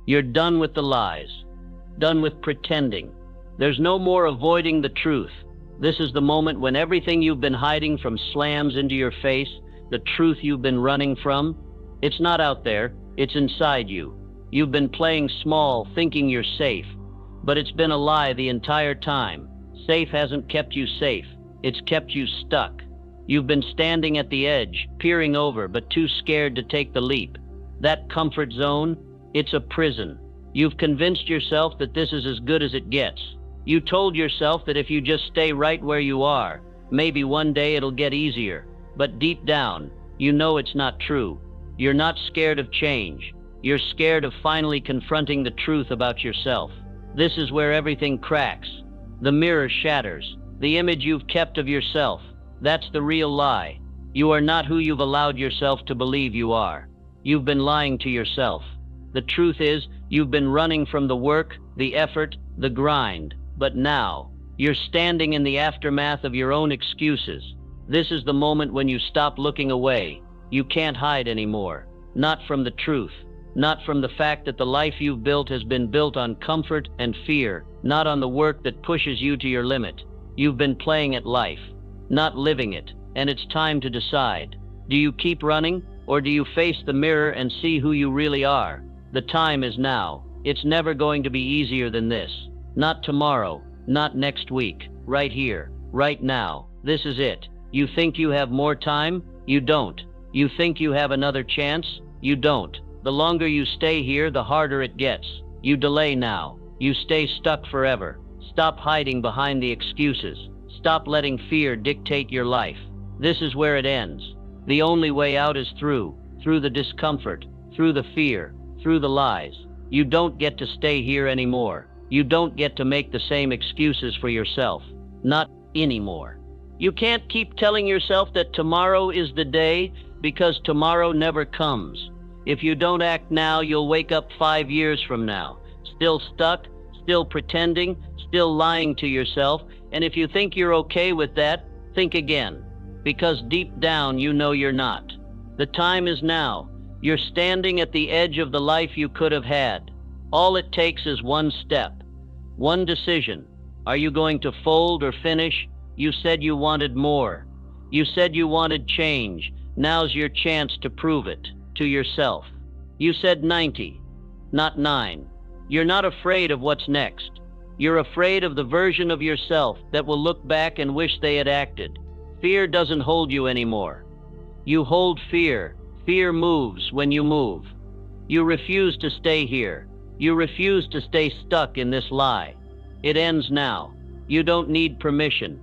You're done with the lies, done with pretending. There's no more avoiding the truth. This is the moment when everything you've been hiding from slams into your face, the truth you've been running from. It's not out there, it's inside you. You've been playing small, thinking you're safe, but it's been a lie the entire time. Safe hasn't kept you safe, it's kept you stuck. You've been standing at the edge, peering over, but too scared to take the leap. That comfort zone, it's a prison. You've convinced yourself that this is as good as it gets. You told yourself that if you just stay right where you are, maybe one day it'll get easier. But deep down, you know it's not true. You're not scared of change. You're scared of finally confronting the truth about yourself. This is where everything cracks. The mirror shatters. The image you've kept of yourself, that's the real lie. You are not who you've allowed yourself to believe you are. You've been lying to yourself. The truth is, you've been running from the work, the effort, the grind. But now, you're standing in the aftermath of your own excuses. This is the moment when you stop looking away. You can't hide anymore. Not from the truth. Not from the fact that the life you've built has been built on comfort and fear. Not on the work that pushes you to your limit. You've been playing at life, not living it, and it's time to decide. Do you keep running, or do you face the mirror and see who you really are? The time is now. It's never going to be easier than this. Not tomorrow, not next week, right here, right now. This is it. You think you have more time? You don't. You think you have another chance? You don't. The longer you stay here, the harder it gets. You delay now. You stay stuck forever. Stop hiding behind the excuses. Stop letting fear dictate your life. This is where it ends. The only way out is through the discomfort, through the fear, through the lies. You don't get to stay here anymore. You don't get to make the same excuses for yourself. Not anymore. You can't keep telling yourself that tomorrow is the day, because tomorrow never comes. If you don't act now, you'll wake up 5 years from now, still stuck, still pretending, still lying to yourself, and if you think you're okay with that, think again. Because deep down you know you're not. The time is now. You're standing at the edge of the life you could have had. All it takes is one step, one decision. Are you going to fold or finish? You said you wanted more. You said you wanted change. Now's your chance to prove it to yourself. You said 90, not 9. You're not afraid of what's next. You're afraid of the version of yourself that will look back and wish they had acted. Fear doesn't hold you anymore. You hold fear. Fear moves when you move. You refuse to stay here. You refuse to stay stuck in this lie. It ends now. You don't need permission.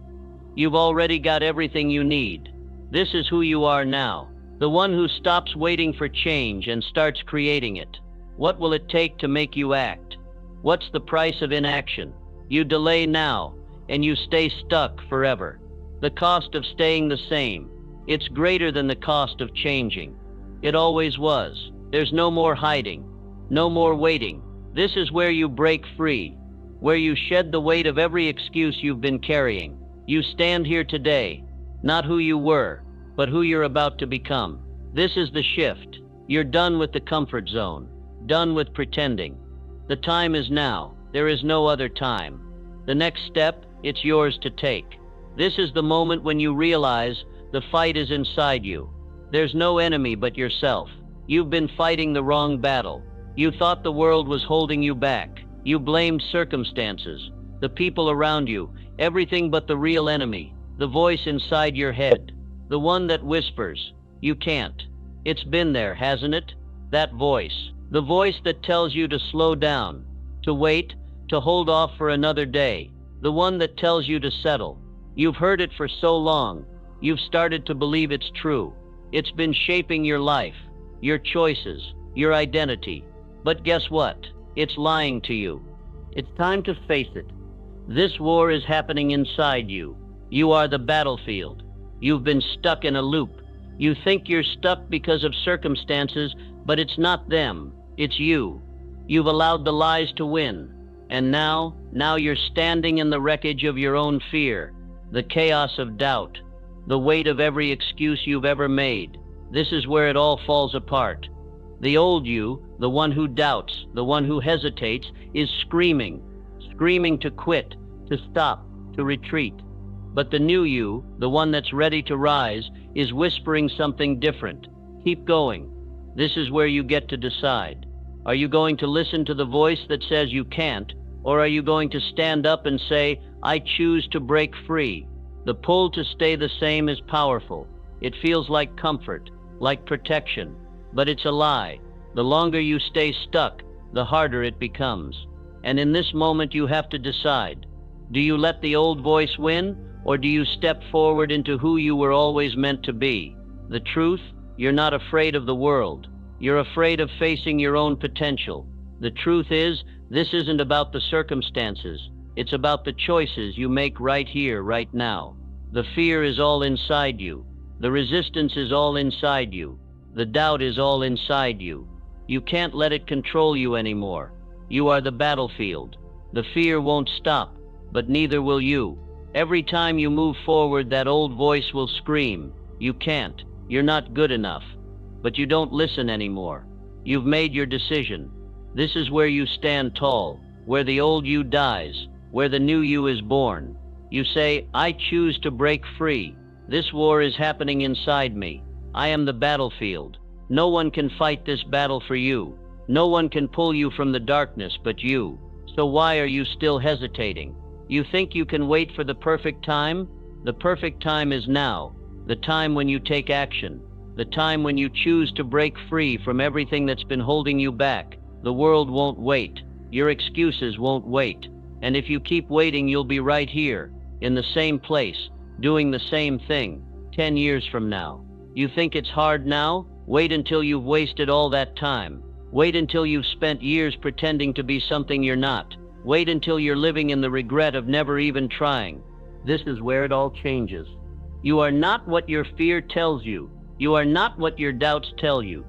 You've already got everything you need. This is who you are now. The one who stops waiting for change and starts creating it. What will it take to make you act? What's the price of inaction? You delay now, and you stay stuck forever. The cost of staying the same, it's greater than the cost of changing. It always was. There's no more hiding, no more waiting. This is where you break free, where you shed the weight of every excuse you've been carrying. You stand here today, not who you were, but who you're about to become. This is the shift. You're done with the comfort zone, done with pretending. The time is now. There is no other time. The next step, it's yours to take. This is the moment when you realize the fight is inside you. There's no enemy but yourself. You've been fighting the wrong battle. You thought the world was holding you back. You blamed circumstances, the people around you, everything but the real enemy, the voice inside your head, the one that whispers, you can't. It's been there, hasn't it? That voice. The voice that tells you to slow down, to wait, to hold off for another day. The one that tells you to settle. You've heard it for so long. You've started to believe it's true. It's been shaping your life, your choices, your identity. But guess what? It's lying to you. It's time to face it. This war is happening inside you. You are the battlefield. You've been stuck in a loop. You think you're stuck because of circumstances, but it's not them. It's you. You've allowed the lies to win. And now you're standing in the wreckage of your own fear, the chaos of doubt, the weight of every excuse you've ever made. This is where it all falls apart. The old you, the one who doubts, the one who hesitates, is screaming to quit, to stop, to retreat. But the new you, the one that's ready to rise, is whispering something different. Keep going. This is where you get to decide. Are you going to listen to the voice that says you can't, or are you going to stand up and say, I choose to break free? The pull to stay the same is powerful. It feels like comfort, like protection, but it's a lie. The longer you stay stuck, the harder it becomes. And in this moment you have to decide. Do you let the old voice win, or do you step forward into who you were always meant to be? The truth, you're not afraid of the world. You're afraid of facing your own potential. The truth is, this isn't about the circumstances. It's about the choices you make right here, right now. The fear is all inside you. The resistance is all inside you. The doubt is all inside you. You can't let it control you anymore. You are the battlefield. The fear won't stop, but neither will you. Every time you move forward, that old voice will scream, you can't, you're not good enough. But you don't listen anymore. You've made your decision. This is where you stand tall, where the old you dies, where the new you is born. You say, I choose to break free. This war is happening inside me. I am the battlefield. No one can fight this battle for you. No one can pull you from the darkness but you. So why are you still hesitating? You think you can wait for the perfect time? The perfect time is now. The time when you take action. The time when you choose to break free from everything that's been holding you back. The world won't wait. Your excuses won't wait. And if you keep waiting, you'll be right here, in the same place, doing the same thing, 10 years from now. You think it's hard now? Wait until you've wasted all that time. Wait until you've spent years pretending to be something you're not. Wait until you're living in the regret of never even trying. This is where it all changes. You are not what your fear tells you. You are not what your doubts tell you.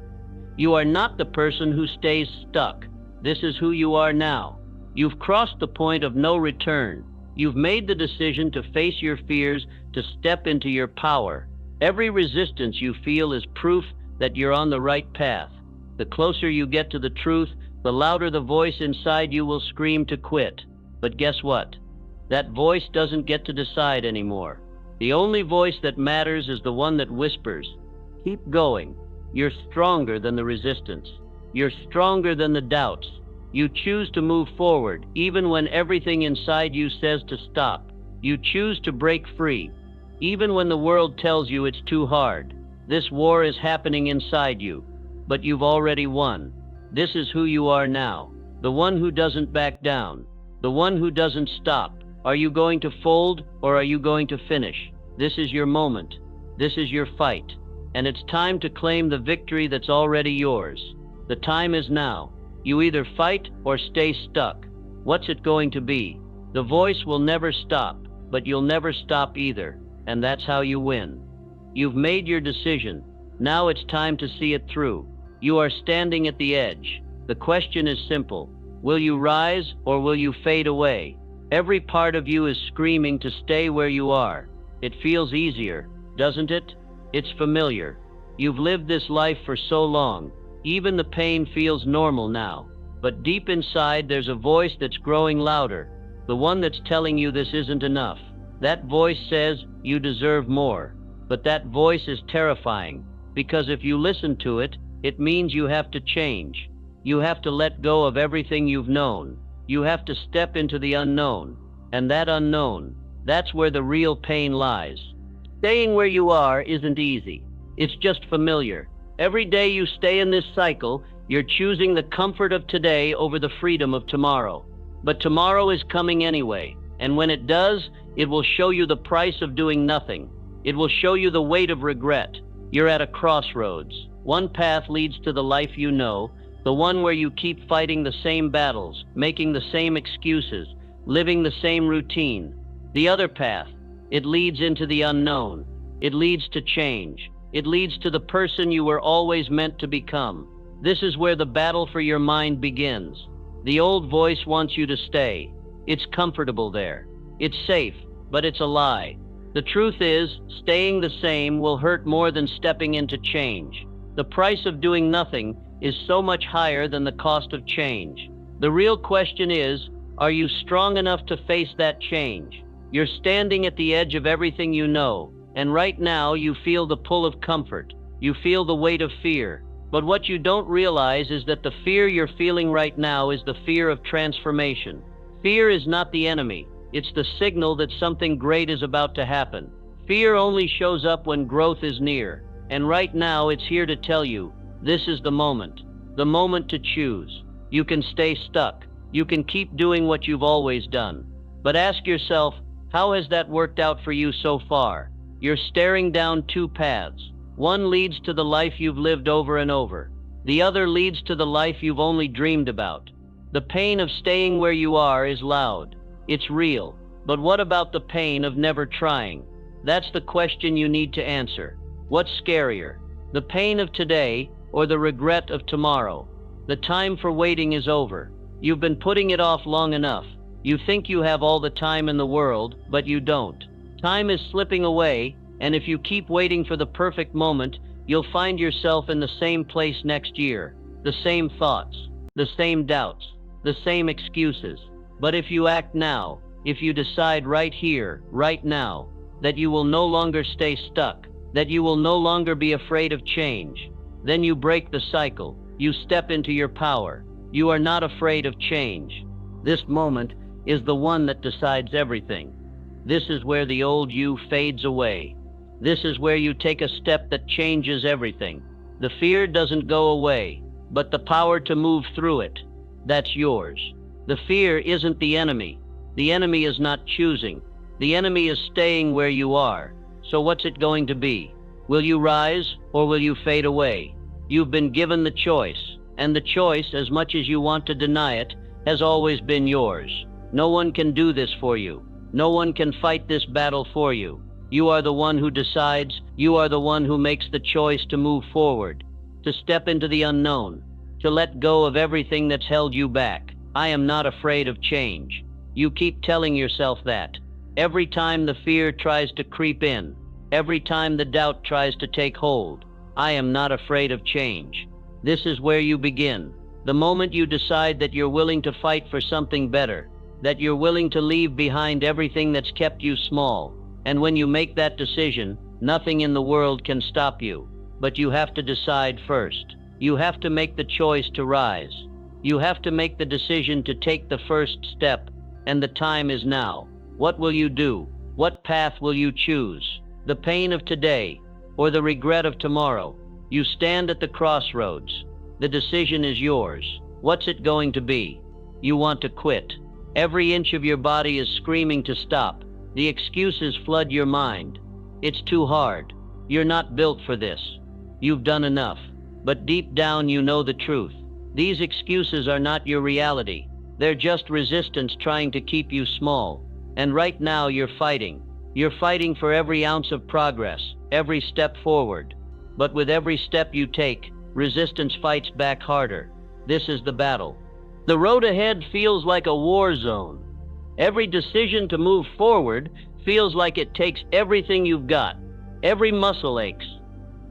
You are not the person who stays stuck. This is who you are now. You've crossed the point of no return. You've made the decision to face your fears, to step into your power. Every resistance you feel is proof that you're on the right path. The closer you get to the truth, the louder the voice inside you will scream to quit. But guess what? That voice doesn't get to decide anymore. The only voice that matters is the one that whispers, keep going. You're stronger than the resistance. You're stronger than the doubts. You choose to move forward, even when everything inside you says to stop. You choose to break free, even when the world tells you it's too hard. This war is happening inside you, but you've already won. This is who you are now, the one who doesn't back down, the one who doesn't stop. Are you going to fold, or are you going to finish? This is your moment. This is your fight. And it's time to claim the victory that's already yours. The time is now. You either fight or stay stuck. What's it going to be? The voice will never stop, but you'll never stop either. And that's how you win. You've made your decision. Now it's time to see it through. You are standing at the edge. The question is simple. Will you rise or will you fade away? Every part of you is screaming to stay where you are. It feels easier, doesn't it? It's familiar. You've lived this life for so long. Even the pain feels normal now. But deep inside, there's a voice that's growing louder. The one that's telling you this isn't enough. That voice says you deserve more. But that voice is terrifying. Because if you listen to it, it means you have to change. You have to let go of everything you've known. You have to step into the unknown. And that unknown, that's where the real pain lies. Staying where you are isn't easy. It's just familiar. Every day you stay in this cycle, you're choosing the comfort of today over the freedom of tomorrow. But tomorrow is coming anyway, and when it does, it will show you the price of doing nothing. It will show you the weight of regret. You're at a crossroads. One path leads to the life you know, the one where you keep fighting the same battles, making the same excuses, living the same routine. The other path, it leads into the unknown. It leads to change. It leads to the person you were always meant to become. This is where the battle for your mind begins. The old voice wants you to stay. It's comfortable there. It's safe, but it's a lie. The truth is, staying the same will hurt more than stepping into change. The price of doing nothing is so much higher than the cost of change. The real question is, are you strong enough to face that change? You're standing at the edge of everything you know, and right now you feel the pull of comfort. You feel the weight of fear. But what you don't realize is that the fear you're feeling right now is the fear of transformation. Fear is not the enemy. It's the signal that something great is about to happen. Fear only shows up when growth is near. And right now it's here to tell you, this is the moment to choose. You can stay stuck. You can keep doing what you've always done. But ask yourself, how has that worked out for you so far? You're staring down two paths. One leads to the life you've lived over and over. The other leads to the life you've only dreamed about. The pain of staying where you are is loud. It's real. But what about the pain of never trying? That's the question you need to answer. What's scarier, the pain of today or the regret of tomorrow? The time for waiting is over. You've been putting it off long enough. You think you have all the time in the world, but you don't. Time is slipping away, and if you keep waiting for the perfect moment, you'll find yourself in the same place next year. The same thoughts, the same doubts, the same excuses. But if you act now, if you decide right here, right now, that you will no longer stay stuck, that you will no longer be afraid of change, then you break the cycle. You step into your power. You are not afraid of change. This moment is the one that decides everything. This is where the old you fades away. This is where you take a step that changes everything. The fear doesn't go away, but the power to move through it, that's yours. The fear isn't the enemy. The enemy is not choosing. The enemy is staying where you are. So what's it going to be? Will you rise or will you fade away? You've been given the choice, and the choice, as much as you want to deny it, has always been yours. No one can do this for you. No one can fight this battle for you. You are the one who decides. You are the one who makes the choice to move forward, to step into the unknown, to let go of everything that's held you back. I am not afraid of change. You keep telling yourself that. Every time the fear tries to creep in, every time the doubt tries to take hold, I am not afraid of change. This is where you begin. The moment you decide that you're willing to fight for something better, that you're willing to leave behind everything that's kept you small. And when you make that decision, nothing in the world can stop you. But you have to decide first. You have to make the choice to rise. You have to make the decision to take the first step, and the time is now. What will you do? What path will you choose? The pain of today or the regret of tomorrow? You stand at the crossroads. The decision is yours. What's it going to be? You want to quit. Every inch of your body is screaming to stop. The excuses flood your mind. It's too hard. You're not built for this. You've done enough. But deep down you know the truth. These excuses are not your reality. They're just resistance trying to keep you small. And right now you're fighting. You're fighting for every ounce of progress, every step forward. But with every step you take, resistance fights back harder. This is the battle. The road ahead feels like a war zone. Every decision to move forward feels like it takes everything you've got. Every muscle aches.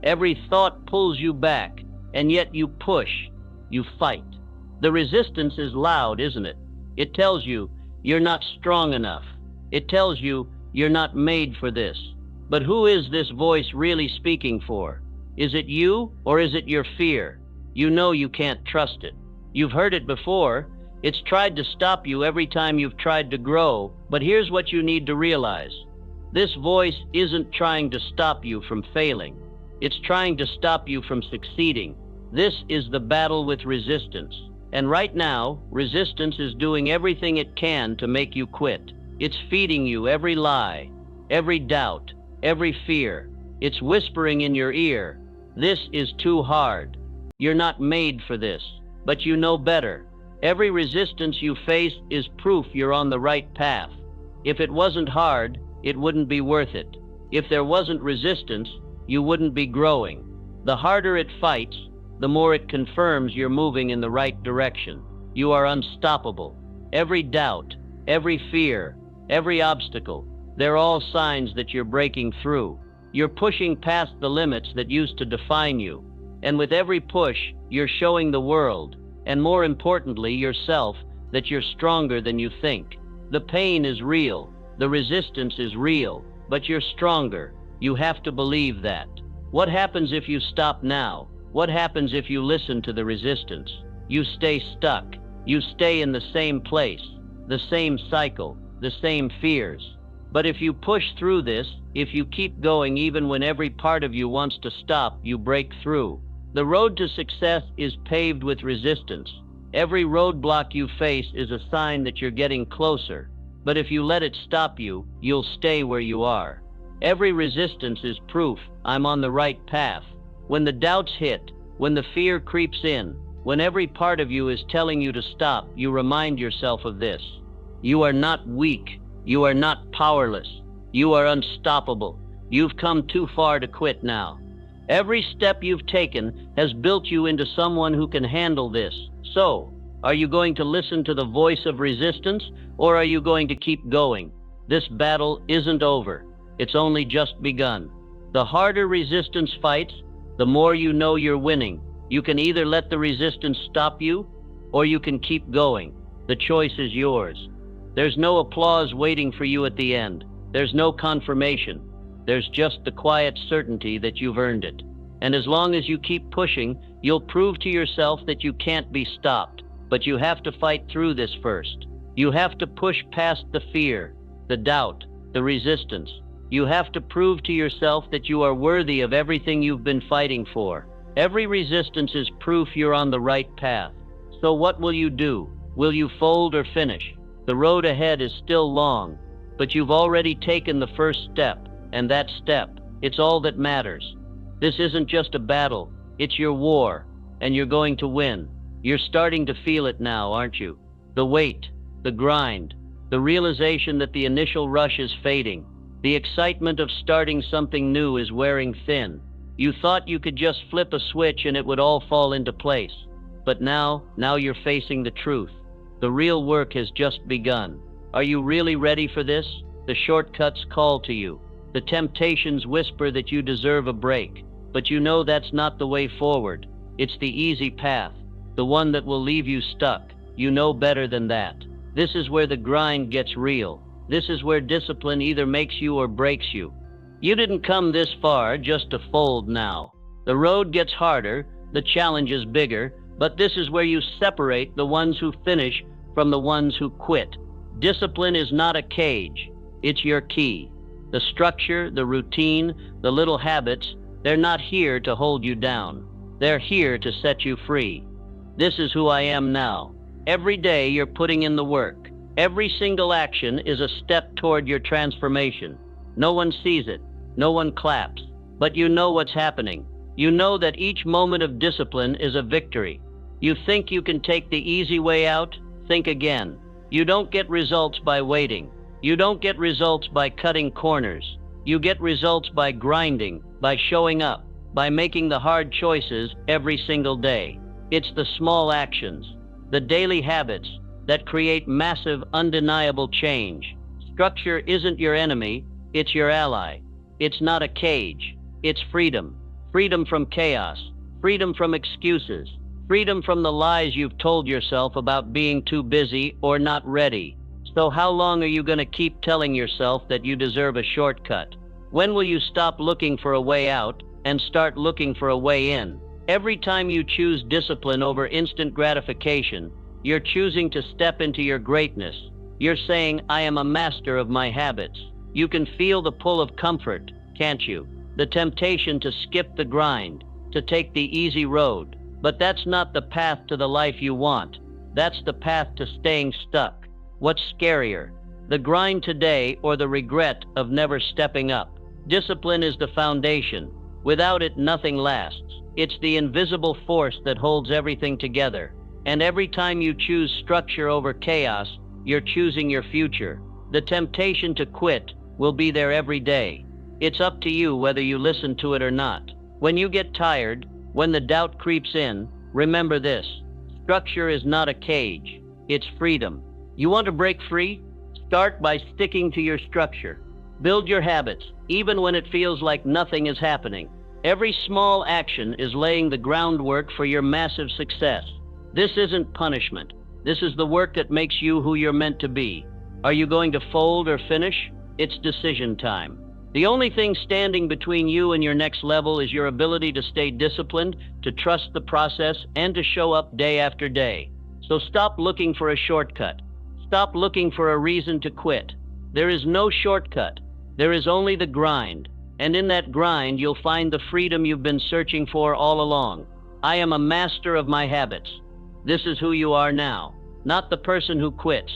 Every thought pulls you back. And yet you push. You fight. The resistance is loud, isn't it? It tells you you're not strong enough. It tells you you're not made for this. But who is this voice really speaking for? Is it you or is it your fear? You know you can't trust it. You've heard it before. It's tried to stop you every time you've tried to grow. But here's what you need to realize. This voice isn't trying to stop you from failing. It's trying to stop you from succeeding. This is the battle with resistance. And right now, resistance is doing everything it can to make you quit. It's feeding you every lie, every doubt, every fear. It's whispering in your ear, this is too hard. You're not made for this, but you know better. Every resistance you face is proof you're on the right path. If it wasn't hard, it wouldn't be worth it. If there wasn't resistance, you wouldn't be growing. The harder it fights, the more it confirms you're moving in the right direction. You are unstoppable. Every doubt, every fear, every obstacle, they're all signs that you're breaking through. You're pushing past the limits that used to define you. And with every push, you're showing the world, and more importantly, yourself, that you're stronger than you think. The pain is real, the resistance is real, but you're stronger. You have to believe that. What happens if you stop now? What happens if you listen to the resistance? You stay stuck. You stay in the same place, the same cycle, the same fears. But if you push through this, if you keep going even when every part of you wants to stop, you break through. The road to success is paved with resistance. Every roadblock you face is a sign that you're getting closer. But if you let it stop you, you'll stay where you are. Every resistance is proof I'm on the right path. When the doubts hit, when the fear creeps in, when every part of you is telling you to stop, you remind yourself of this. You are not weak. You are not powerless. You are unstoppable. You've come too far to quit now. Every step you've taken has built you into someone who can handle this. So, are you going to listen to the voice of resistance, or are you going to keep going? This battle isn't over. It's only just begun. The harder resistance fights, the more you know you're winning. You can either let the resistance stop you, or you can keep going. The choice is yours. There's no applause waiting for you at the end. There's no confirmation. There's just the quiet certainty that you've earned it. And as long as you keep pushing, you'll prove to yourself that you can't be stopped. But you have to fight through this first. You have to push past the fear, the doubt, the resistance. You have to prove to yourself that you are worthy of everything you've been fighting for. Every resistance is proof you're on the right path. So what will you do? Will you fold or finish? The road ahead is still long, but you've already taken the first step, and that step, it's all that matters. This isn't just a battle, it's your war, and you're going to win. You're starting to feel it now, aren't you? The weight, the grind, the realization that the initial rush is fading. The excitement of starting something new is wearing thin. You thought you could just flip a switch and it would all fall into place. But now you're facing the truth. The real work has just begun. Are you really ready for this? The shortcuts call to you. The temptations whisper that you deserve a break. But you know that's not the way forward. It's the easy path, the one that will leave you stuck. You know better than that. This is where the grind gets real. This is where discipline either makes you or breaks you. You didn't come this far just to fold now. The road gets harder, the challenge is bigger, but this is where you separate the ones who finish from the ones who quit. Discipline is not a cage, it's your key. The structure, the routine, the little habits, they're not here to hold you down. They're here to set you free. This is who I am now. Every day you're putting in the work. Every single action is a step toward your transformation. No one sees it, no one claps, but you know what's happening. You know that each moment of discipline is a victory. You think you can take the easy way out? Think again. You don't get results by waiting. You don't get results by cutting corners. You get results by grinding, by showing up, by making the hard choices every single day. It's the small actions, the daily habits that create massive, undeniable change. Structure isn't your enemy, it's your ally. It's not a cage, it's freedom. Freedom from chaos, freedom from excuses, freedom from the lies you've told yourself about being too busy or not ready. So how long are you going to keep telling yourself that you deserve a shortcut? When will you stop looking for a way out and start looking for a way in? Every time you choose discipline over instant gratification, you're choosing to step into your greatness. You're saying, I am a master of my habits. You can feel the pull of comfort, can't you? The temptation to skip the grind, to take the easy road. But that's not the path to the life you want. That's the path to staying stuck. What's scarier, the grind today or the regret of never stepping up? Discipline is the foundation. Without it, nothing lasts. It's the invisible force that holds everything together. And every time you choose structure over chaos, you're choosing your future. The temptation to quit will be there every day. It's up to you whether you listen to it or not. When you get tired, when the doubt creeps in, remember this. Structure is not a cage. It's freedom. You want to break free? Start by sticking to your structure. Build your habits, even when it feels like nothing is happening. Every small action is laying the groundwork for your massive success. This isn't punishment. This is the work that makes you who you're meant to be. Are you going to fold or finish? It's decision time. The only thing standing between you and your next level is your ability to stay disciplined, to trust the process, and to show up day after day. So stop looking for a shortcut. Stop looking for a reason to quit. There is no shortcut. There is only the grind. And in that grind, you'll find the freedom you've been searching for all along. I am a master of my habits. This is who you are now. Not the person who quits.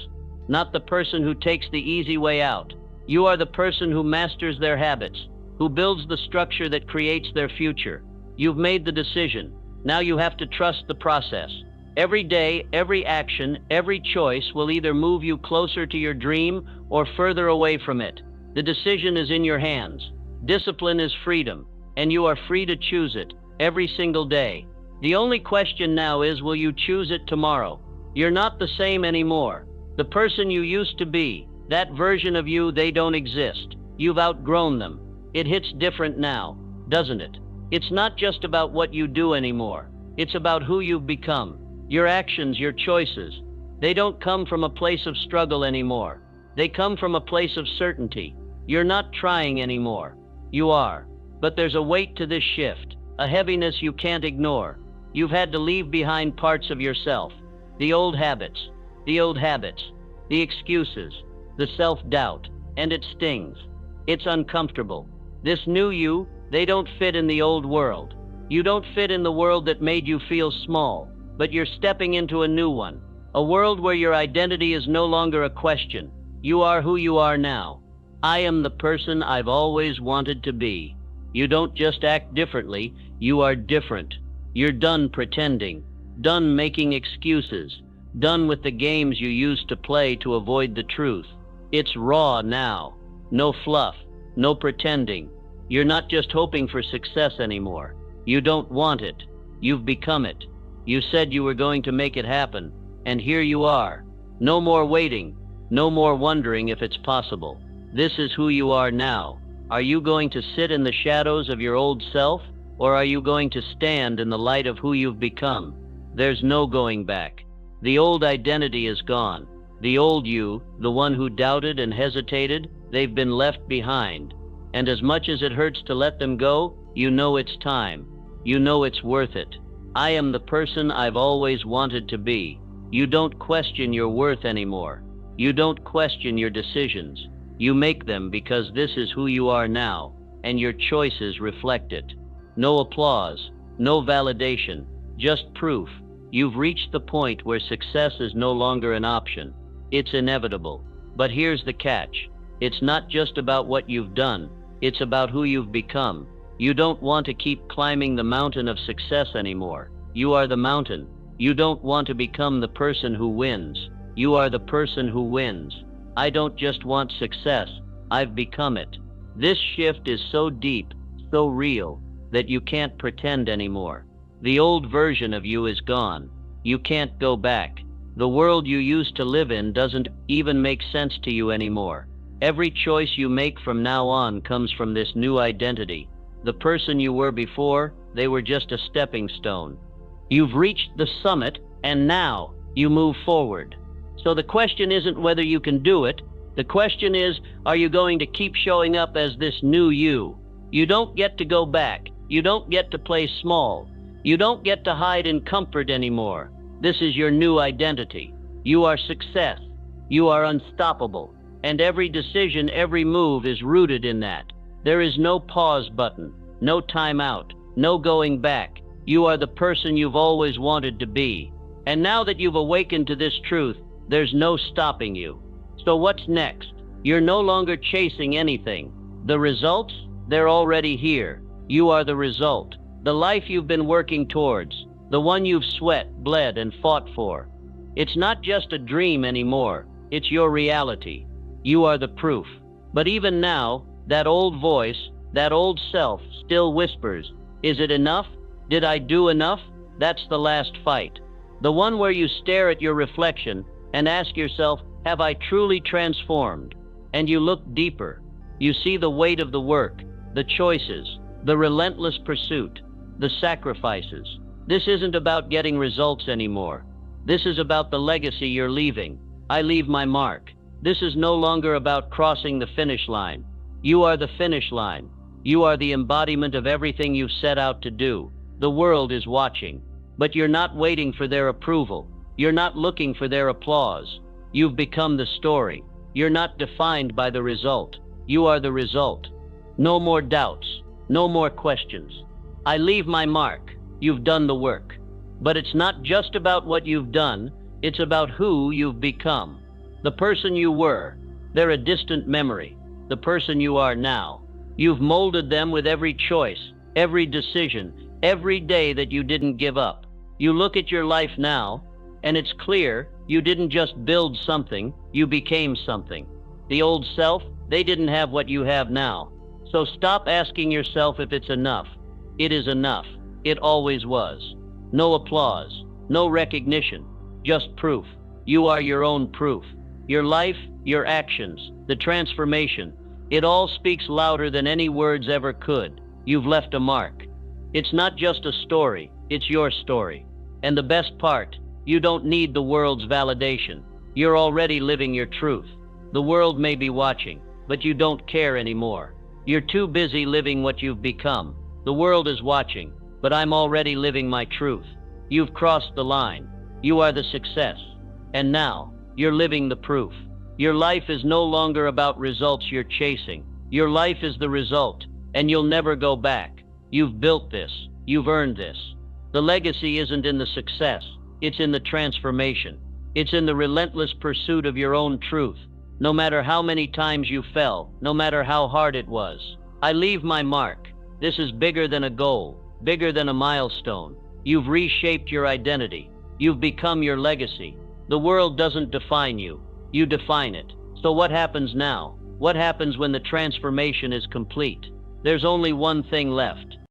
Not the person who takes the easy way out. You are the person who masters their habits, who builds the structure that creates their future. You've made the decision. Now you have to trust the process. Every day, every action, every choice will either move you closer to your dream or further away from it. The decision is in your hands. Discipline is freedom, and you are free to choose it every single day. The only question now is, will you choose it tomorrow? You're not the same anymore. The person you used to be, that version of you, they don't exist. You've outgrown them. It hits different now, doesn't it? It's not just about what you do anymore. It's about who you've become. Your actions, your choices, they don't come from a place of struggle anymore. They come from a place of certainty. You're not trying anymore. You are. But there's a weight to this shift, a heaviness you can't ignore. You've had to leave behind parts of yourself. The old habits, the excuses, the self-doubt, and it stings. It's uncomfortable. This new you, they don't fit in the old world. You don't fit in the world that made you feel small, but you're stepping into a new one, a world where your identity is no longer a question. You are who you are now. I am the person I've always wanted to be. You don't just act differently, you are different. You're done pretending, done making excuses, done with the games you used to play to avoid the truth. It's raw now. No fluff, no pretending. You're not just hoping for success anymore. You don't want it. You've become it. You said you were going to make it happen, and here you are. No more waiting, no more wondering if it's possible. This is who you are now. Are you going to sit in the shadows of your old self, or are you going to stand in the light of who you've become? There's no going back. The old identity is gone. The old you, the one who doubted and hesitated, they've been left behind. And as much as it hurts to let them go, you know it's time. You know it's worth it. I am the person I've always wanted to be. You don't question your worth anymore. You don't question your decisions. You make them because this is who you are now, and your choices reflect it. No applause, no validation, just proof. You've reached the point where success is no longer an option. It's inevitable. But here's the catch. It's not just about what you've done. It's about who you've become. You don't want to keep climbing the mountain of success anymore. You are the mountain. You don't want to become the person who wins. You are the person who wins. I don't just want success. I've become it. This shift is so deep, so real, that you can't pretend anymore. The old version of you is gone. You can't go back. The world you used to live in doesn't even make sense to you anymore. Every choice you make from now on comes from this new identity. The person you were before, they were just a stepping stone. You've reached the summit, and now you move forward. So the question isn't whether you can do it. The question is, are you going to keep showing up as this new you? You don't get to go back. You don't get to play small. You don't get to hide in comfort anymore. This is your new identity. You are success. You are unstoppable. And every decision, every move is rooted in that. There is no pause button, no time out, no going back. You are the person you've always wanted to be. And now that you've awakened to this truth, there's no stopping you. So what's next? You're no longer chasing anything. The results, they're already here. You are the result. The life you've been working towards. The one you've sweat, bled, and fought for. It's not just a dream anymore. It's your reality. You are the proof. But even now, that old voice, that old self still whispers, is it enough? Did I do enough? That's the last fight. The one where you stare at your reflection and ask yourself, have I truly transformed? And you look deeper. You see the weight of the work, the choices, The relentless pursuit, the sacrifices. This isn't about getting results anymore. This is about the legacy you're leaving. I leave my mark. This is no longer about crossing the finish line. You are the finish line. You are the embodiment of everything you set out to do. The world is watching, but you're not waiting for their approval. You're not looking for their applause. You've become the story. You're not defined by the result. You are the result. No more doubts. No more questions. I leave my mark. You've done the work. But it's not just about what you've done. It's about who you've become. The person you were, they're a distant memory. The person you are now, you've molded them with every choice, every decision, every day that you didn't give up. You look at your life now, and it's clear you didn't just build something, you became something. The old self, they didn't have what you have now. So stop asking yourself if it's enough. It is enough. It always was. No applause, no recognition, just proof. You are your own proof. Your life, your actions, the transformation, it all speaks louder than any words ever could. You've left a mark. It's not just a story, it's your story. And the best part, you don't need the world's validation. You're already living your truth. The world may be watching, but you don't care anymore. You're too busy living what you've become. The world is watching, but I'm already living my truth. You've crossed the line. You are the success. And now, you're living the proof. Your life is no longer about results you're chasing. Your life is the result, and you'll never go back. You've built this. You've earned this. The legacy isn't in the success. It's in the transformation. It's in the relentless pursuit of your own truth. No matter how many times you fell, no matter how hard it was. I leave my mark. This is bigger than a goal, bigger than a milestone. You've reshaped your identity. You've become your legacy. The world doesn't define you. You define it. So what happens now? What happens when the transformation is complete? There's only one thing left.